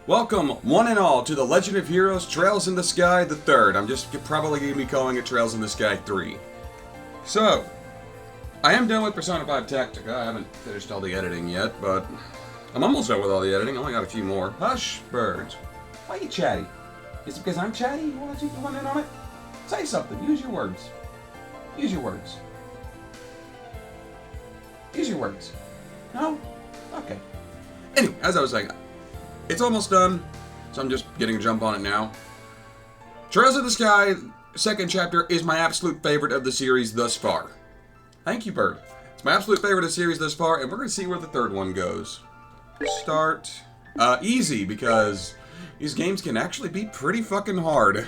Welcome, one and all, to the Legend of Heroes Trails in the Sky the Third. I'm just probably going to be calling it Trails in the Sky 3. So, I am done with Persona 5 Tactica. I haven't finished all the editing yet, but I'm almost done with all the editing. I only got a few more. Hush, birds. Why are you chatty? Is it because I'm chatty? You want in on it? Say something. Use your words. Use your words. Use your words. No? Okay. Anyway, as I was saying, it's almost done, so I'm just getting a jump on it now. Trails of the Sky, second chapter, is my absolute favorite of the series thus far. Thank you, Bird. It's my absolute favorite of the series thus far, and we're going to see where the third one goes. Start easy, because these games can actually be pretty fucking hard.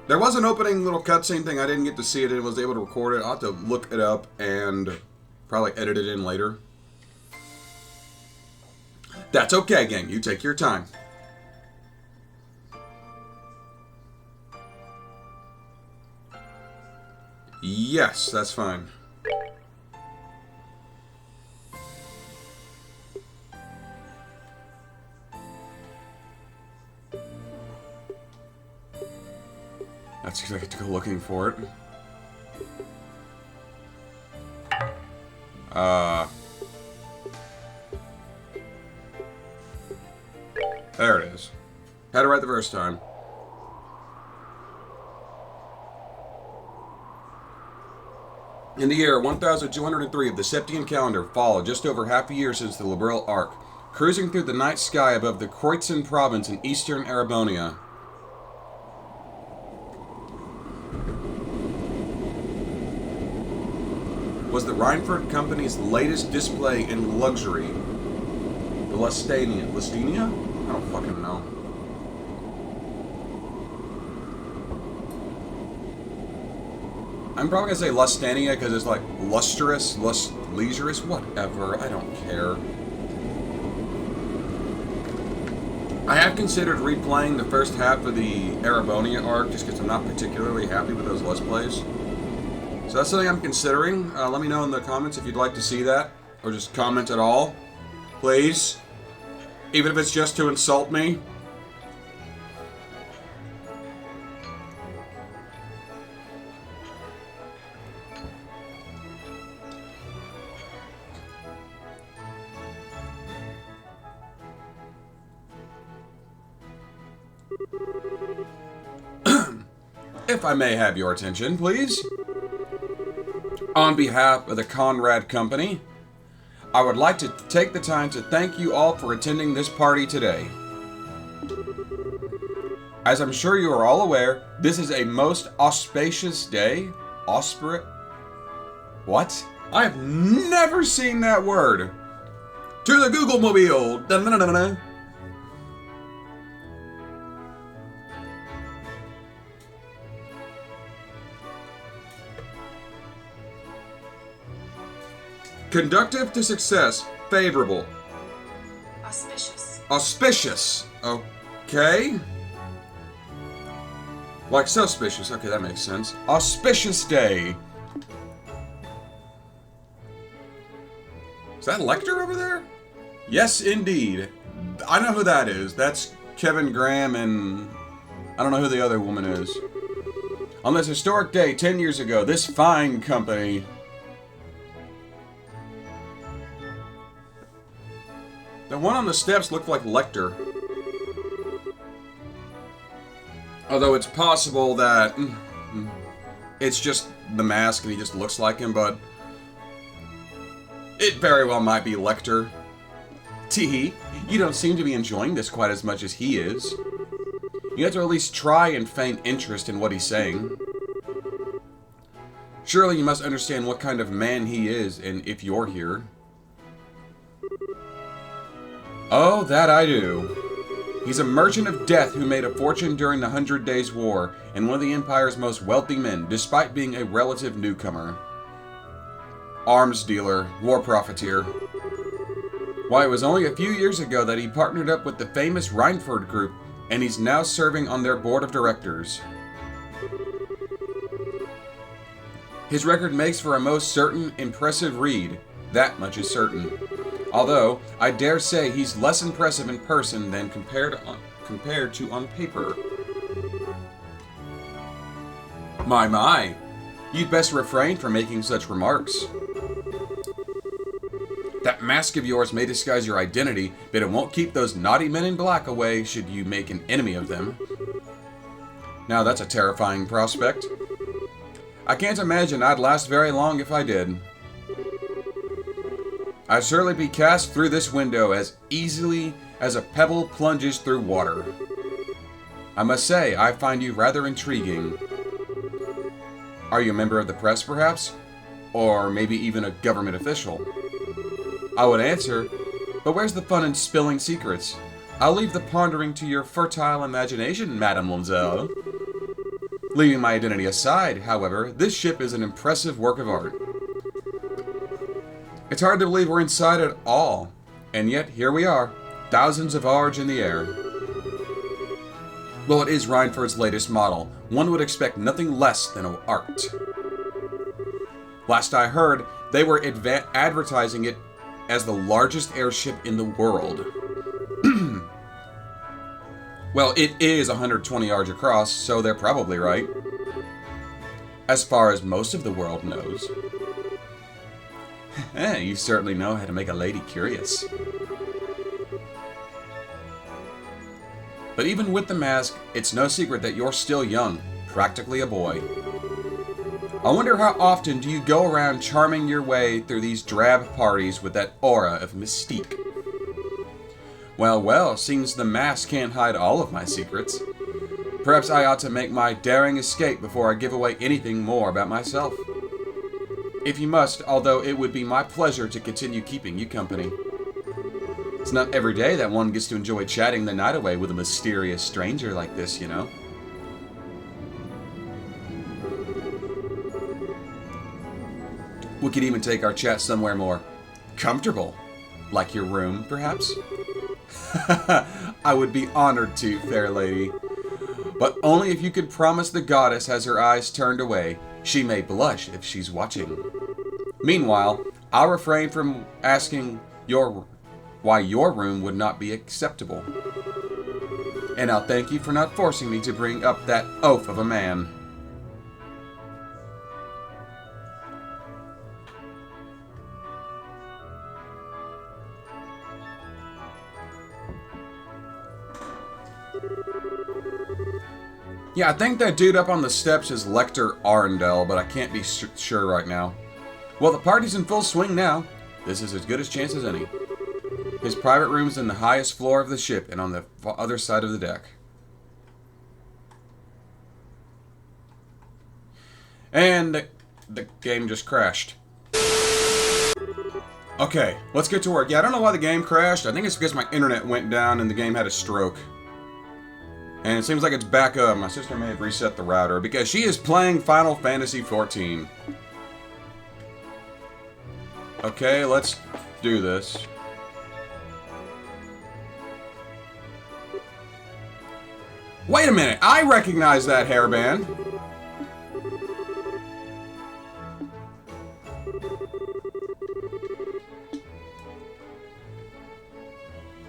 There was an opening little cutscene thing. I didn't get to see it and was able to record it. I'll have to look it up and probably edit it in later. That's okay, gang. You take your time. Yes, that's fine. That's because I get to go looking for it. There it is. Had it right the first time. In the year 1203 of the Septian calendar, fall just over half a year since the Liberal Arc, cruising through the night sky above the Kreutzen province in eastern Arabonia. Was the Reinford Company's latest display in luxury. The Lustania. Lustania? I don't fucking know. I'm probably gonna say Lustania because it's like lustrous, leisurous, whatever. I don't care. I have considered replaying the first half of the Arabonia arc just because I'm not particularly happy with those Let's Plays. So that's something I'm considering. Let me know in the comments if you'd like to see that. Or just comment at all. Please. Even if it's just to insult me. If I may have your attention, please. On behalf of the Conrad Company, I would like to take the time to thank you all for attending this party today. As I'm sure you are all aware, this is a most auspicious day. What? I have never seen that word. To the Google Mobile. Da-da-da-da-da. Conductive to success. Favorable. Auspicious. Auspicious. Okay. Like suspicious. Okay, that makes sense. Auspicious day. Is that Lecter over there? Yes, indeed. I know who that is. That's Kevin Graham and I don't know who the other woman is. On this historic day 10 years ago, this fine company... The one on the steps looked like Lecter. Although it's possible that it's just the mask and he just looks like him, but it very well might be Lecter. Tee, you don't seem to be enjoying this quite as much as he is. You have to at least try and feign interest in what he's saying. Surely you must understand what kind of man he is, and if you're here. Oh, that I do. He's a merchant of death who made a fortune during the 100 Days' War, and one of the Empire's most wealthy men, despite being a relative newcomer. Arms dealer, war profiteer. Why, it was only a few years ago that he partnered up with the famous Reinford Group, and he's now serving on their board of directors. His record makes for a most certain, impressive read. That much is certain. Although, I dare say he's less impressive in person than compared to on paper. My. You'd best refrain from making such remarks. That mask of yours may disguise your identity, but it won't keep those naughty men in black away should you make an enemy of them. Now that's a terrifying prospect. I can't imagine I'd last very long if I did. I'd surely be cast through this window as easily as a pebble plunges through water. I must say, I find you rather intriguing. Are you a member of the press, perhaps? Or maybe even a government official? I would answer, but where's the fun in spilling secrets? I'll leave the pondering to your fertile imagination, mademoiselle. Leaving my identity aside, however, this ship is an impressive work of art. It's hard to believe we're inside at all, and yet here we are, thousands of arge in the air. Well, it is Rhineford's latest model. One would expect nothing less than art. Last I heard, they were advertising it as the largest airship in the world. Well, it is 120 yards across, so they're probably right. As far as most of the world knows. You certainly know how to make a lady curious. But even with the mask, it's no secret that you're still young, practically a boy. I wonder how often do you go around charming your way through these drab parties with that aura of mystique? Well, seems the mask can't hide all of my secrets. Perhaps I ought to make my daring escape before I give away anything more about myself. If you must, although it would be my pleasure to continue keeping you company. It's not every day that one gets to enjoy chatting the night away with a mysterious stranger like this, you know. We could even take our chat somewhere more comfortable. Like your room, perhaps? I would be honored to, fair lady. But only if you could promise the goddess has her eyes turned away. She may blush if she's watching. Meanwhile, I'll refrain from asking why your room would not be acceptable. And I'll thank you for not forcing me to bring up that oaf of a man. Yeah, I think that dude up on the steps is Lecter Arundel, but I can't be sure right now. Well, the party's in full swing now. This is as good a chance as any. His private room's in the highest floor of the ship and on the other side of the deck. And the game just crashed. Okay, let's get to work. Yeah, I don't know why the game crashed. I think it's because my internet went down and the game had a stroke. And it seems like it's back up. My sister may have reset the router because she is playing Final Fantasy XIV. Okay, let's do this. Wait a minute, I recognize that hairband.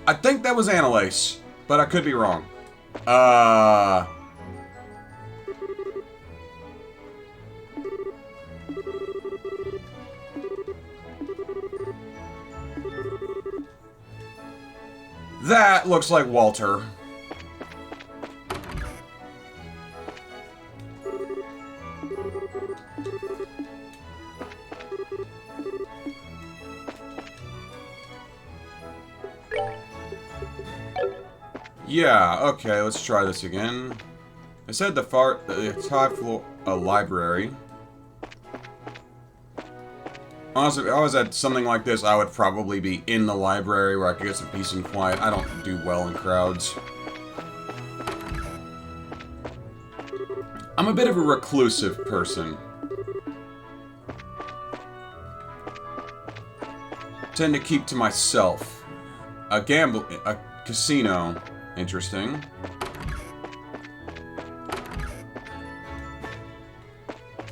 I think that was Annalise, but I could be wrong. That looks like Walter. Yeah, okay, let's try this again. I said the top floor, a library. Honestly, if I was at something like this, I would probably be in the library where I could get some peace and quiet. I don't do well in crowds. I'm a bit of a reclusive person. Tend to keep to myself. A casino. Interesting.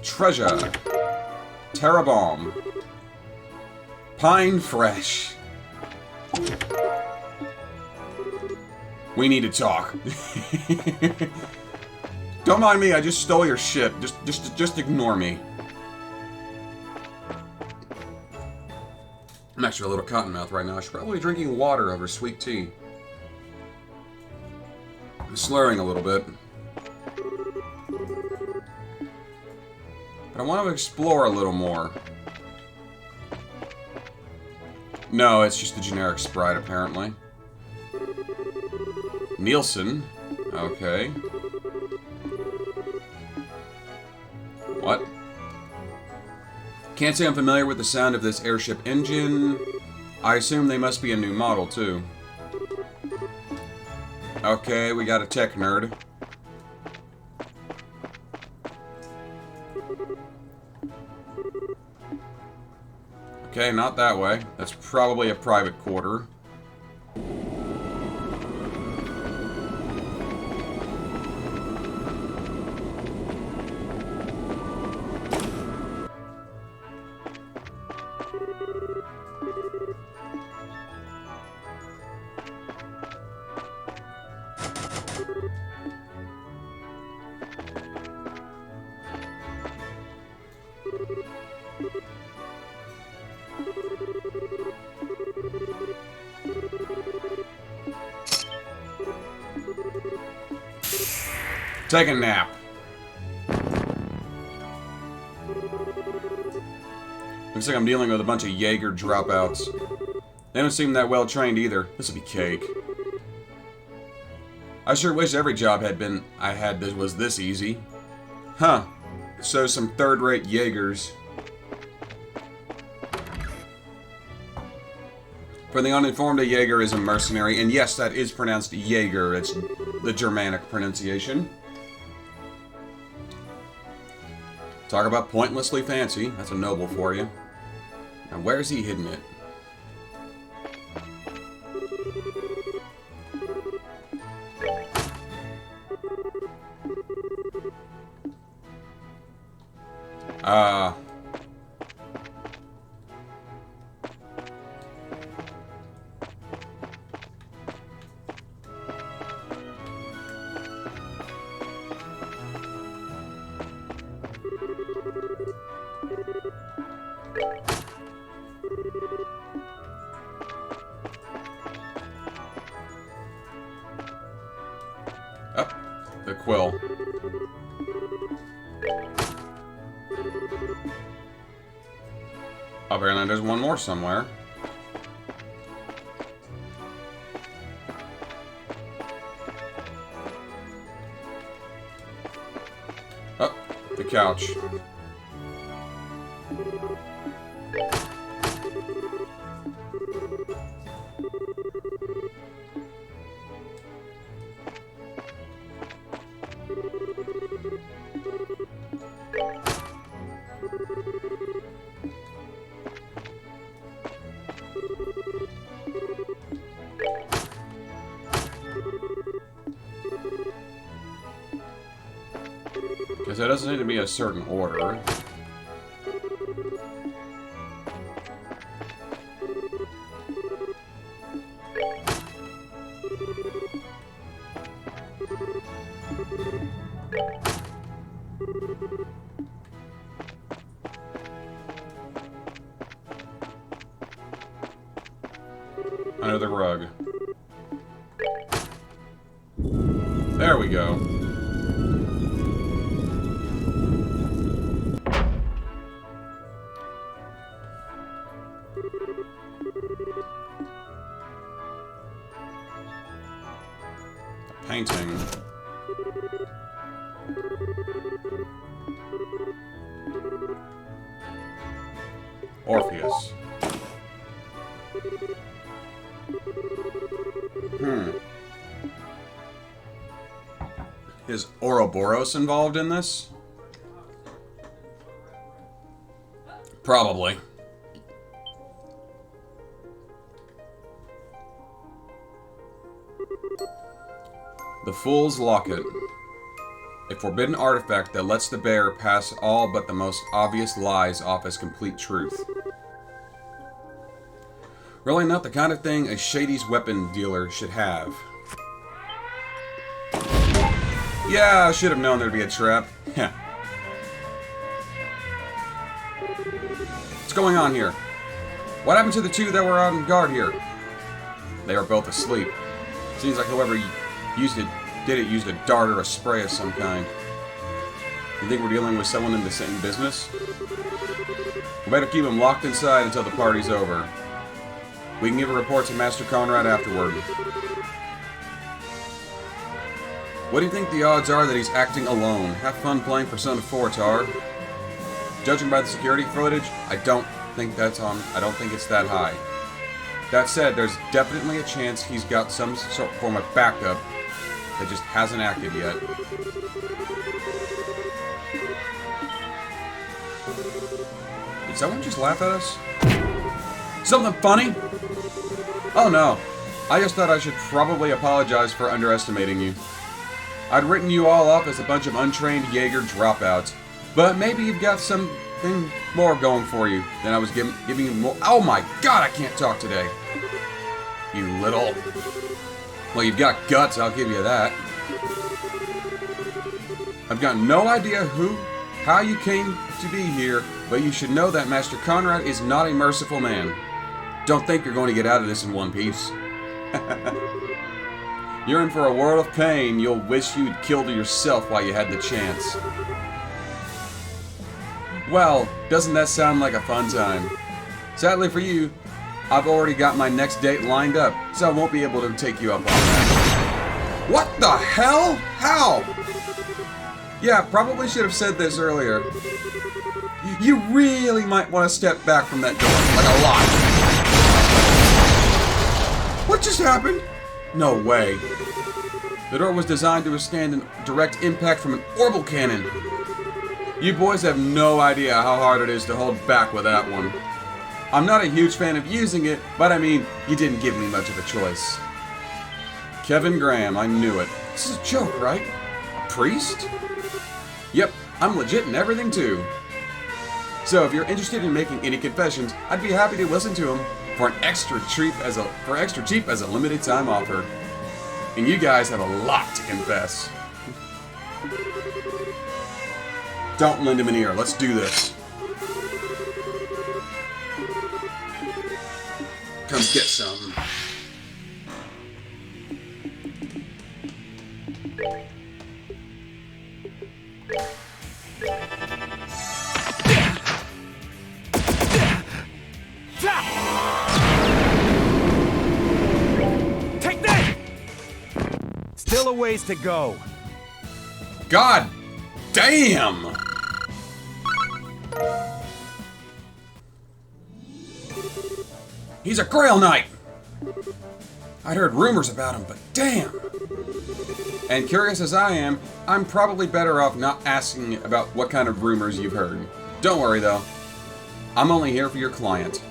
Treasure. Terra Bomb. Pine Fresh. We need to talk. Don't mind me, I just stole your shit. Just ignore me. I'm actually a little cottonmouth right now. I should probably be drinking water over sweet tea. I'm slurring a little bit. But I want to explore a little more. No, it's just the generic Sprite, apparently. Nielsen. Okay. What? Can't say I'm familiar with the sound of this airship engine. I assume they must be a new model, too. Okay, we got a tech nerd. Okay, not that way. That's probably a private quarter. Take a nap. Looks like I'm dealing with a bunch of Jaeger dropouts. They don't seem that well trained either. This'll be cake. I sure wish every job I had was this easy. Huh. So some third-rate Jaegers. For the uninformed, a Jaeger is a mercenary, and yes, that is pronounced Jaeger. It's the Germanic pronunciation. Talk about pointlessly fancy. That's a noble for you. Now, where's he hidden it? The quill. Apparently there's one more somewhere. Oh, the couch. Because it doesn't need to be a certain order. Under the rug. There we go. Painting. Orpheus. Is Ouroboros involved in this? Probably. The Fool's Locket. A forbidden artifact that lets the bearer pass all but the most obvious lies off as complete truth. Really not the kind of thing a shady's weapon dealer should have. Yeah, I should have known there'd be a trap. What's going on here? What happened to the two that were on guard here? They are both asleep. Seems like whoever used a dart or a spray of some kind. You think we're dealing with someone in the same business? We better keep them locked inside until the party's over. We can give a report to Master Conrad afterward. What do you think the odds are that he's acting alone? Have fun playing Persona 4, Tar. Judging by the security footage, I don't think it's that high. That said, there's definitely a chance he's got some form of backup that just hasn't acted yet. Did someone just laugh at us? Something funny? Oh no, I just thought I should probably apologize for underestimating you. I'd written you all up as a bunch of untrained Jaeger dropouts, but maybe you've got something more going for you than I was giving you more. Oh my god, I can't talk today. You little... Well, you've got guts, I'll give you that. I've got no idea how you came to be here, but you should know that Master Conrad is not a merciful man. Don't think you're going to get out of this in one piece. You're in for a world of pain. You'll wish you'd killed yourself while you had the chance. Well, doesn't that sound like a fun time? Sadly for you, I've already got my next date lined up, so I won't be able to take you up on that. What the hell? How? Yeah, probably should have said this earlier. You really might want to step back from that door, like a lot. What just happened? No way. The door was designed to withstand a direct impact from an orbital cannon. You boys have no idea how hard it is to hold back with that one. I'm not a huge fan of using it, but I mean, you didn't give me much of a choice. Kevin Graham, I knew it. This is a joke, right? A priest? Yep, I'm legit in everything too. So if you're interested in making any confessions, I'd be happy to listen to them for extra cheap as a limited time offer. And you guys have a lot to confess. Don't lend him an ear. Let's do this. Come get some. Take that! Still a ways to go. God damn! He's a Grail Knight! I'd heard rumors about him, but damn! And curious as I am, I'm probably better off not asking about what kind of rumors you've heard. Don't worry though. I'm only here for your client.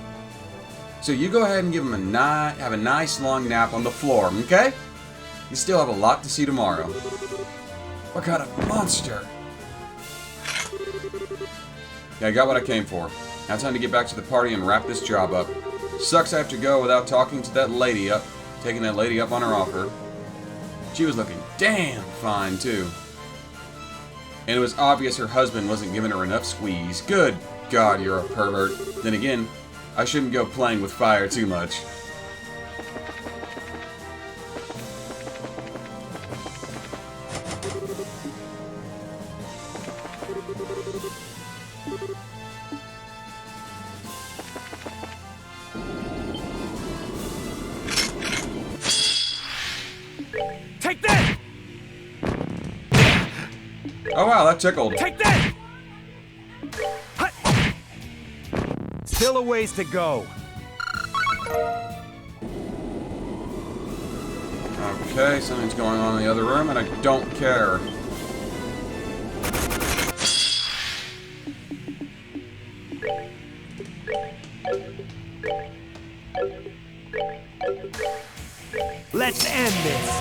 So you go ahead and give him have a nice long nap on the floor, okay? You still have a lot to see tomorrow. What kind of monster? Yeah, I got what I came for. Now time to get back to the party and wrap this job up. Sucks I have to go without taking that lady up on her offer. She was looking damn fine too. And it was obvious her husband wasn't giving her enough squeeze. Good God, you're a pervert. Then again, I shouldn't go playing with fire too much. Take that! Oh wow, that tickled. Take that! Hut. Still a ways to go. Okay, something's going on in the other room and I don't care. Let's end this.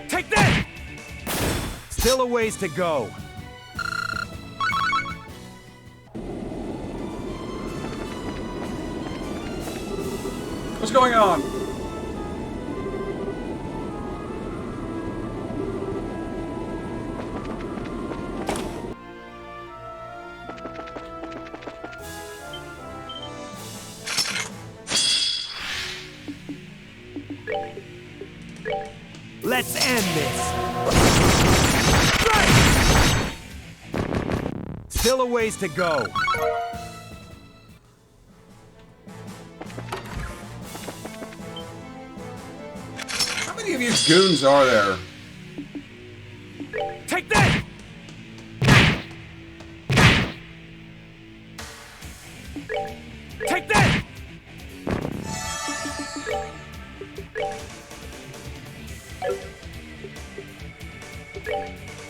Take that! Still a ways to go. What's going on? Let's end this. Still a ways to go. How many of you goons are there? Take that! Take that!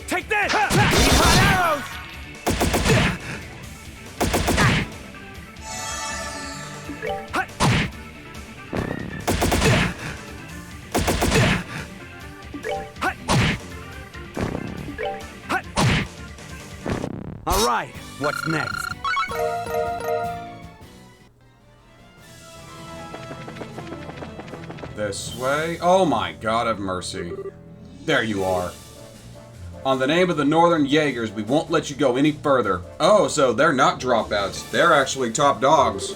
Take that! Need hot arrows! All right, what's next? This way? Oh my God of mercy. There you are. On the name of the Northern Jaegers, we won't let you go any further. Oh, so they're not dropouts. They're actually top dogs.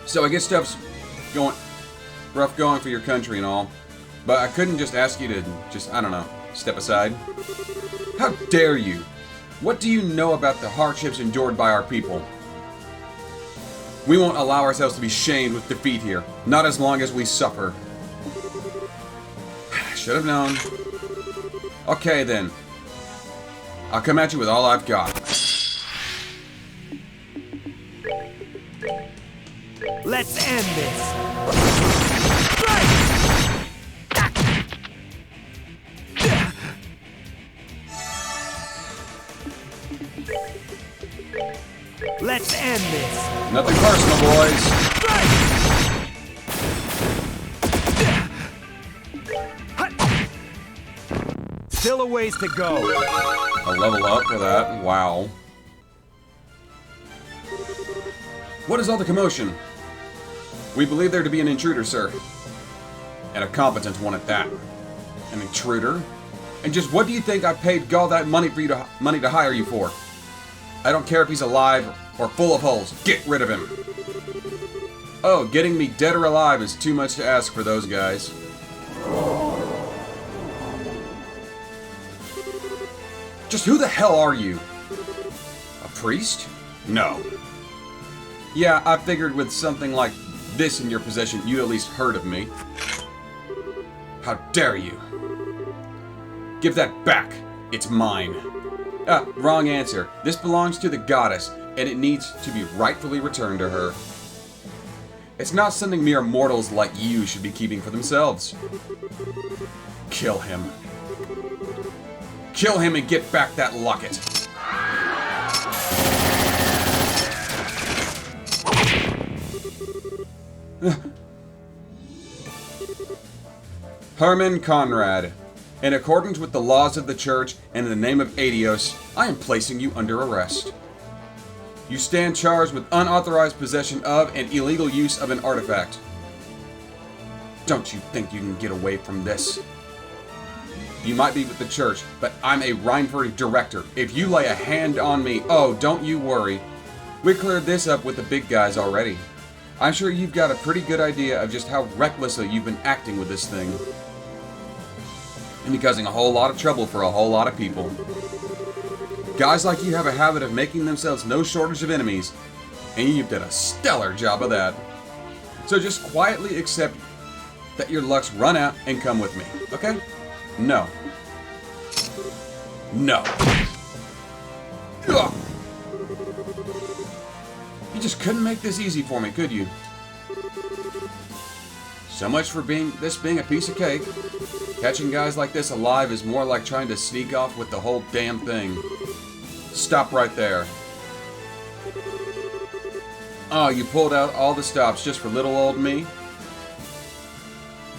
So I guess stuff's rough going for your country and all. But I couldn't just ask you to I don't know, step aside. How dare you? What do you know about the hardships endured by our people? We won't allow ourselves to be shamed with defeat here, not as long as we suffer. Should have known. Okay then. I'll come at you with all I've got. Let's end this. Let's end this. Nothing personal, boys. Still a ways to go. A level up for that. Wow. What is all the commotion? We believe there to be an intruder, sir. And a competent one at that. An intruder? And just what do you think I paid all that money for you to hire you for? I don't care if he's alive or full of holes. Get rid of him. Oh, getting me dead or alive is too much to ask for those guys. Just who the hell are you? A priest? No. Yeah, I figured with something like this in your possession, you at least heard of me. How dare you? Give that back. It's mine. Ah, wrong answer. This belongs to the goddess, and it needs to be rightfully returned to her. It's not something mere mortals like you should be keeping for themselves. Kill him. Kill him and get back that locket. Herman Conrad, in accordance with the laws of the church and in the name of Adios, I am placing you under arrest. You stand charged with unauthorized possession of and illegal use of an artifact. Don't you think you can get away from this? You might be with the church, but I'm a Rhineford director. If you lay a hand on me, oh, don't you worry. We cleared this up with the big guys already. I'm sure you've got a pretty good idea of just how recklessly you've been acting with this thing. And you're causing a whole lot of trouble for a whole lot of people. Guys like you have a habit of making themselves no shortage of enemies, and you've done a stellar job of that. So just quietly accept that your luck's run out and come with me, okay? No. No. Ugh. You just couldn't make this easy for me, could you? So much for this being a piece of cake. Catching guys like this alive is more like trying to sneak off with the whole damn thing. Stop right there. Oh, you pulled out all the stops just for little old me?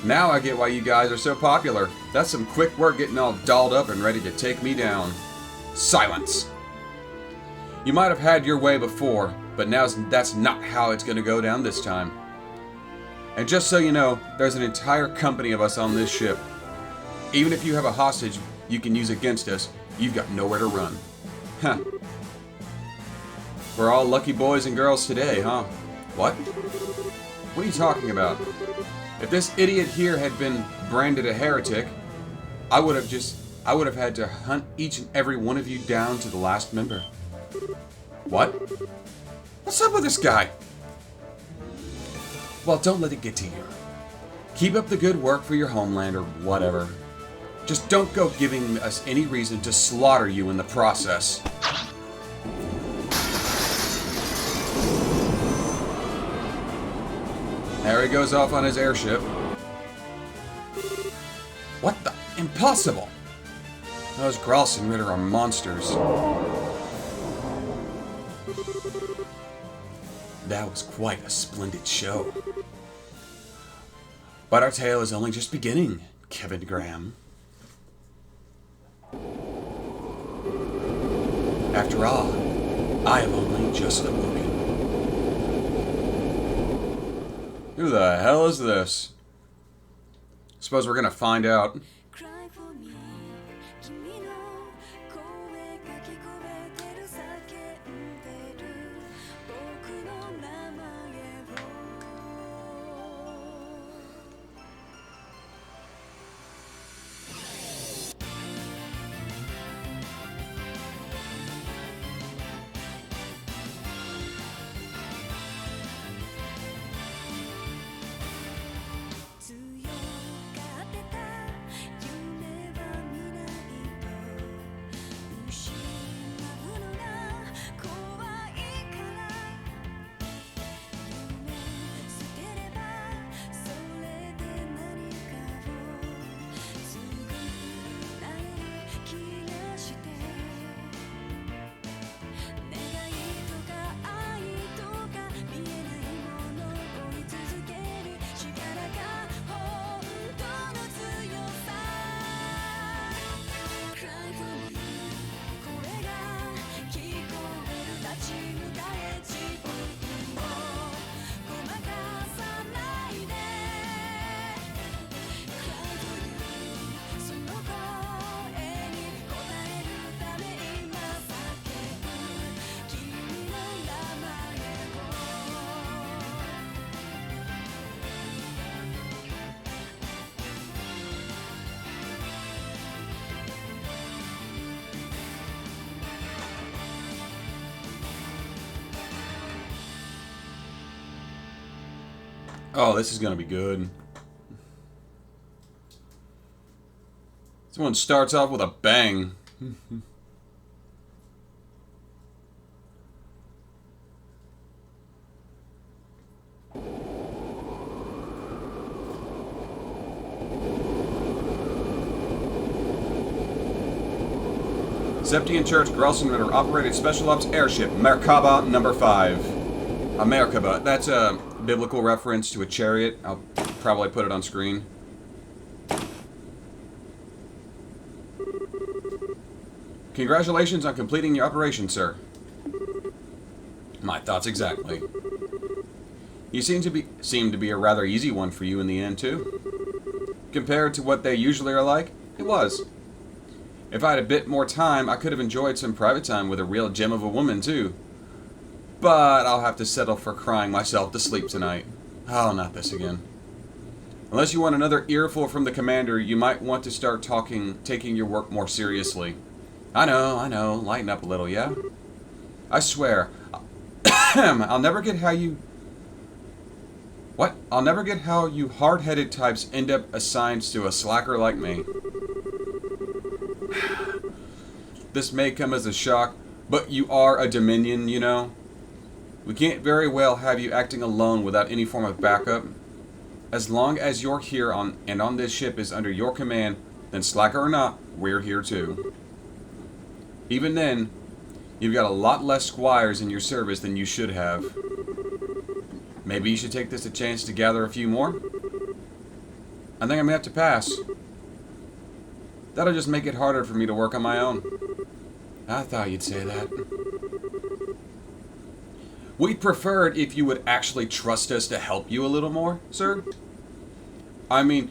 Now I get why you guys are so popular. That's some quick work getting all dolled up and ready to take me down. Silence. You might have had your way before, but now that's not how it's going to go down this time. And just so you know, there's an entire company of us on this ship. Even if you have a hostage you can use against us, you've got nowhere to run. Huh. We're all lucky boys and girls today, huh? What? What are you talking about? If this idiot here had been branded a heretic, I would have had to hunt each and every one of you down to the last member. What? What's up with this guy? Well, don't let it get to you. Keep up the good work for your homeland or whatever. Just don't go giving us any reason to slaughter you in the process. There he goes off on his airship. What the? Impossible! Those Gross and Ritter are monsters. That was quite a splendid show. But our tale is only just beginning, Kevin Graham. After all, I have only just awoken. Who the hell is this? Suppose we're gonna find out. Oh, this is gonna be good. This one starts off with a bang. Septian Church Grossenritter operated Special Ops Airship Merkaba number 5. A Merkaba, that's a biblical reference to a chariot. I'll probably put it on screen. Congratulations on completing your operation, sir. My thoughts exactly. You seem to be a rather easy one for you in the end, too. Compared to what they usually are like, it was. If I had a bit more time, I could have enjoyed some private time with a real gem of a woman, too. But I'll have to settle for crying myself to sleep tonight. Oh, not this again. Unless you want another earful from the commander, you might want to start taking your work more seriously. I know. Lighten up a little, yeah? I swear, I'll never get how you... What? I'll never get how you hard-headed types end up assigned to a slacker like me. This may come as a shock, but you are a Dominion, you know? We can't very well have you acting alone without any form of backup. As long as you're here on this ship is under your command, then slacker or not, we're here too. Even then, you've got a lot less squires in your service than you should have. Maybe you should take this a chance to gather a few more? I think I'm gonna have to pass. That'll just make it harder for me to work on my own. I thought you'd say that. We'd prefer it if you would actually trust us to help you a little more, sir. I mean,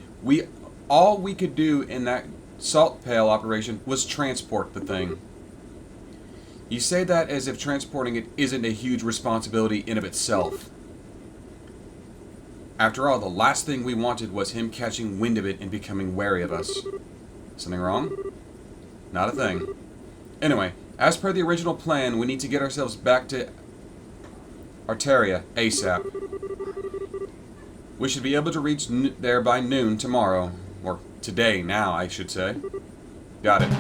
all we could do in that salt pail operation was transport the thing. You say that as if transporting it isn't a huge responsibility in of itself. After all, the last thing we wanted was him catching wind of it and becoming wary of us. Something wrong? Not a thing. Anyway, as per the original plan, we need to get ourselves back to Arteria ASAP. We should be able to reach there by noon tomorrow. Or today, now, I should say. Got it.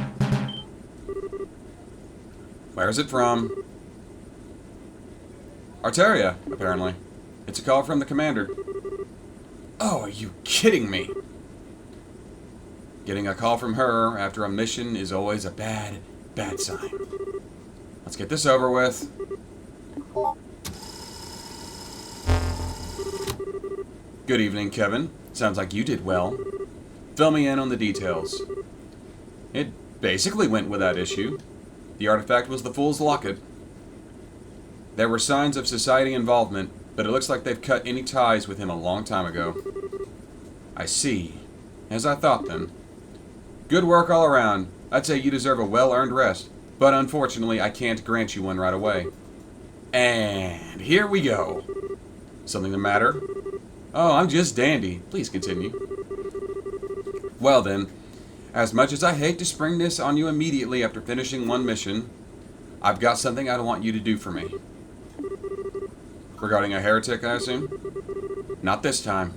Where is it from? Arteria, apparently. It's a call from the commander. Oh, are you kidding me? Getting a call from her after a mission is always a bad sign. Let's get this over with. Good evening, Kevin. Sounds like you did well. Fill me in on the details. It basically went without issue. The artifact was the Fool's Locket. There were signs of society involvement, but it looks like they've cut any ties with him a long time ago. I see. As I thought then. Good work all around. I'd say you deserve a well-earned rest, but unfortunately I can't grant you one right away. And here we go. Something the matter? Oh, I'm just dandy. Please continue. Well then, as much as I hate to spring this on you immediately after finishing one mission, I've got something I want you to do for me. Regarding a heretic, I assume? Not this time.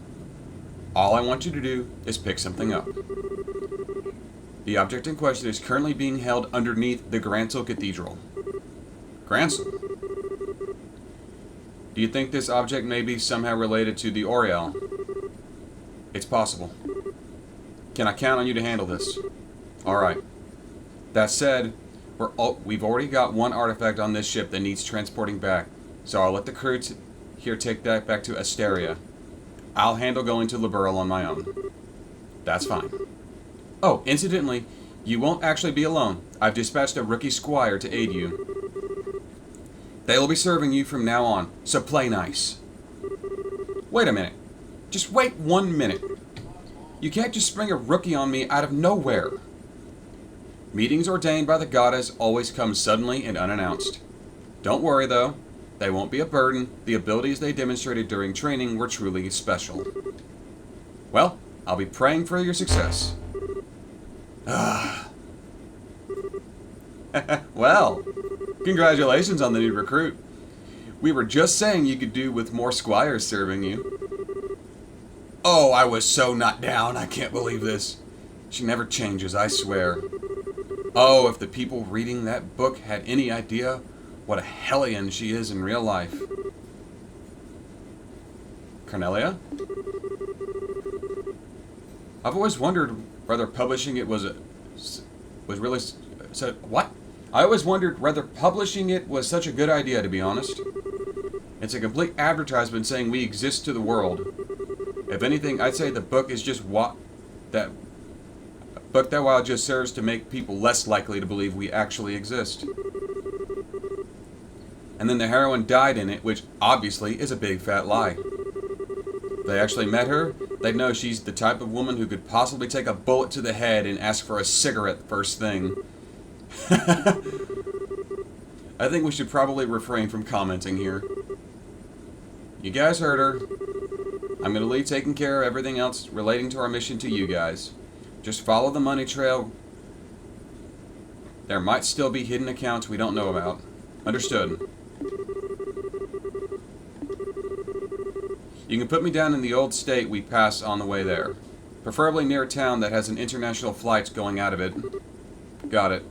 All I want you to do is pick something up. The object in question is currently being held underneath the Gransel Cathedral. Gransel? Do you think this object may be somehow related to the Oriel? It's possible. Can I count on you to handle this? Alright. That said, we've already got one artifact on this ship that needs transporting back, so I'll let the crew here take that back to Asteria. I'll handle going to Liberl on my own. That's fine. Oh, incidentally, you won't actually be alone. I've dispatched a rookie squire to aid you. They will be serving you from now on, so play nice. Wait a minute. Just wait 1 minute. You can't just spring a rookie on me out of nowhere. Meetings ordained by the goddess always come suddenly and unannounced. Don't worry, though. They won't be a burden. The abilities they demonstrated during training were truly special. Well, I'll be praying for your success. Well, congratulations on the new recruit. We were just saying you could do with more squires serving you. Oh, I was so not down. I can't believe this. She never changes, I swear. Oh, if the people reading that book had any idea what a hellion she is in real life. Cornelia? I've always wondered whether publishing it was really... So, what? I always wondered whether publishing it was such a good idea, to be honest. It's a complete advertisement saying we exist to the world. If anything, I'd say the book is just that while it just serves to make people less likely to believe we actually exist. And then the heroine died in it, which obviously is a big fat lie. If they actually met her, they'd know she's the type of woman who could possibly take a bullet to the head and ask for a cigarette first thing. I think we should probably refrain from commenting here. You guys heard her. I'm going to leave taking care of everything else relating to our mission to you guys. Just follow the money trail. There might still be hidden accounts we don't know about. Understood. You can put me down in the old state we pass on the way there. Preferably near a town that has an international flight going out of it. Got it.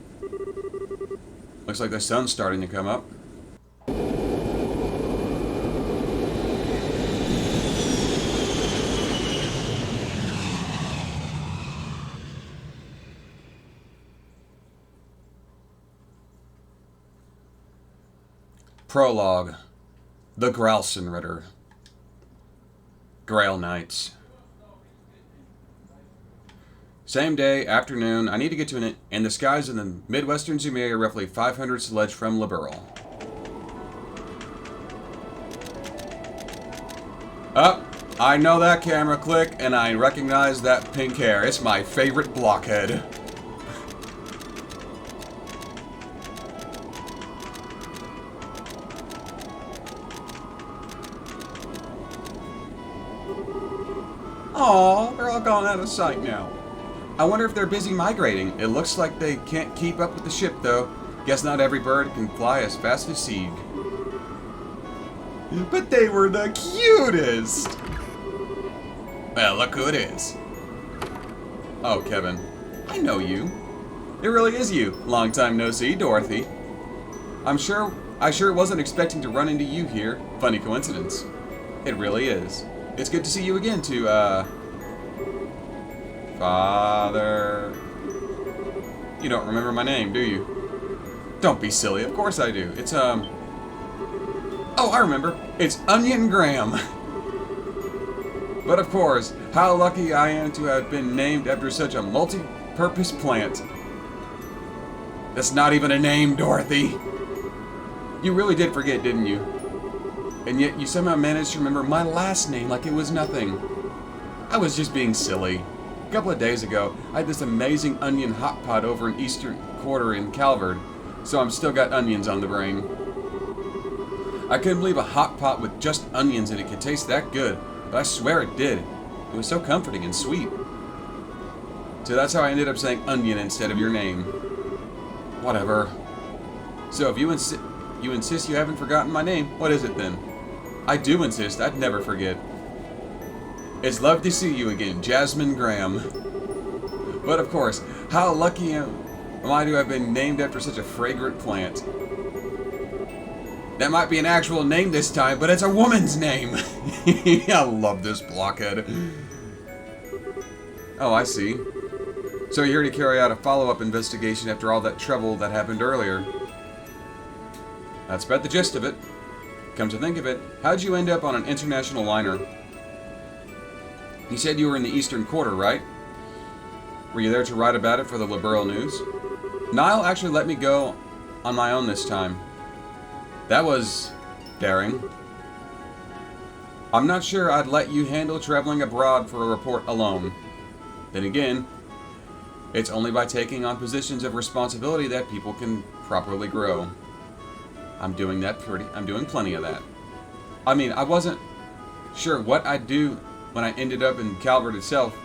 Looks like the sun's starting to come up. Prologue. The Gralsenritter. Grail Knights. Same day, afternoon, I need to get to an in the skies in the Midwestern Zumeria, roughly 500 sledge from Liberal. Up! I know that camera click, and I recognize that pink hair. It's my favorite blockhead. Aw, they're all gone out of sight now. I wonder if they're busy migrating. It looks like they can't keep up with the ship, though. Guess not every bird can fly as fast as Sieg. But they were the cutest! Well, look who it is. Oh, Kevin. I know you. It really is you. Long time no see, Dorothy. I sure wasn't expecting to run into you here. Funny coincidence. It really is. It's good to see you again, too, Father... You don't remember my name, do you? Don't be silly. Of course I do. It's, Oh, I remember. It's Onion Graham. But of course, how lucky I am to have been named after such a multi-purpose plant. That's not even a name, Dorothy. You really did forget, didn't you? And yet you somehow managed to remember my last name like it was nothing. I was just being silly. A couple of days ago, I had this amazing onion hot pot over in Eastern Quarter in Calvert, so I'm still got onions on the brain. I couldn't believe a hot pot with just onions in it could taste that good, but I swear it did. It was so comforting and sweet. So that's how I ended up saying onion instead of your name. Whatever. So if you insist you haven't forgotten my name, what is it then? I do insist. I'd never forget. It's love to see you again, Jasmine Graham. But of course, how lucky am I to have been named after such a fragrant plant. That might be an actual name this time, but it's a woman's name. I love this blockhead. Oh, I see. So you're here to carry out a follow-up investigation after all that trouble that happened earlier. That's about the gist of it. Come to think of it, how'd you end up on an international liner? You said you were in the Eastern Quarter, right? Were you there to write about it for the Liberal News? Niall actually let me go on my own this time. That was daring. I'm not sure I'd let you handle traveling abroad for a report alone. Then again, it's only by taking on positions of responsibility that people can properly grow. I'm doing plenty of that. I mean, I wasn't sure what I'd do when I ended up in Calvert itself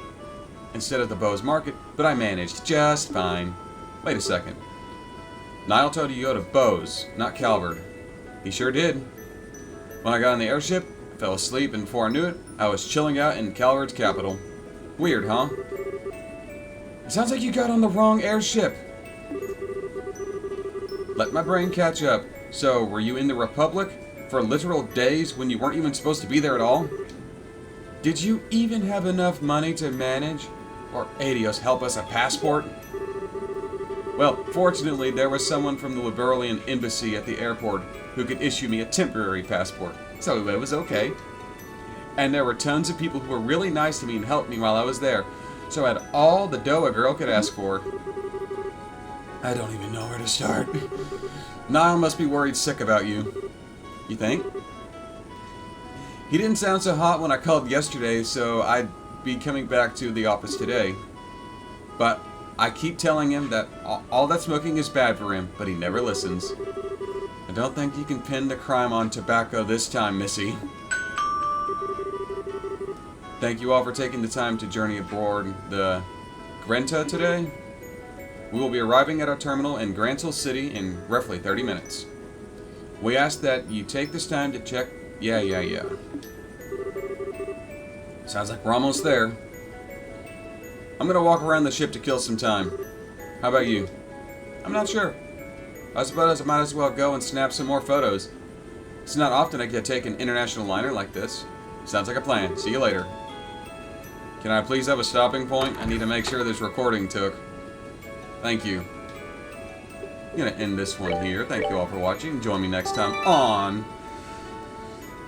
instead of the Bowes Market, but I managed just fine. Wait a second. Niall told you to go to Bowes, not Calvert. He sure did. When I got on the airship, I fell asleep, and before I knew it, I was chilling out in Calvert's capital. Weird, huh? It sounds like you got on the wrong airship. Let my brain catch up. So, were you in the Republic for literal days when you weren't even supposed to be there at all? Did you even have enough money to manage? Or Adios help us a passport? Well, fortunately, there was someone from the Liberalian embassy at the airport who could issue me a temporary passport, so it was okay. And there were tons of people who were really nice to me and helped me while I was there, so I had all the dough a girl could ask for. I don't even know where to start. Niall must be worried sick about you. You think? He didn't sound so hot when I called yesterday, so I'd be coming back to the office today. But I keep telling him that all that smoking is bad for him, but he never listens. I don't think you can pin the crime on tobacco this time, Missy. Thank you all for taking the time to journey aboard the Grenta today. We will be arriving at our terminal in Granville City in roughly 30 minutes. We ask that you take this time to check... Yeah. Sounds like we're almost there. I'm gonna walk around the ship to kill some time. How about you? I'm not sure. I suppose I might as well go and snap some more photos. It's not often I get to take an international liner like this. Sounds like a plan. See you later. Can I please have a stopping point? I need to make sure this recording took. Thank you. I'm going to end this one here. Thank you all for watching. Join me next time on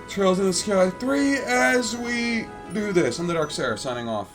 Trails in the Sky 3 as we do this. I'm the TheDarkSeraph signing off.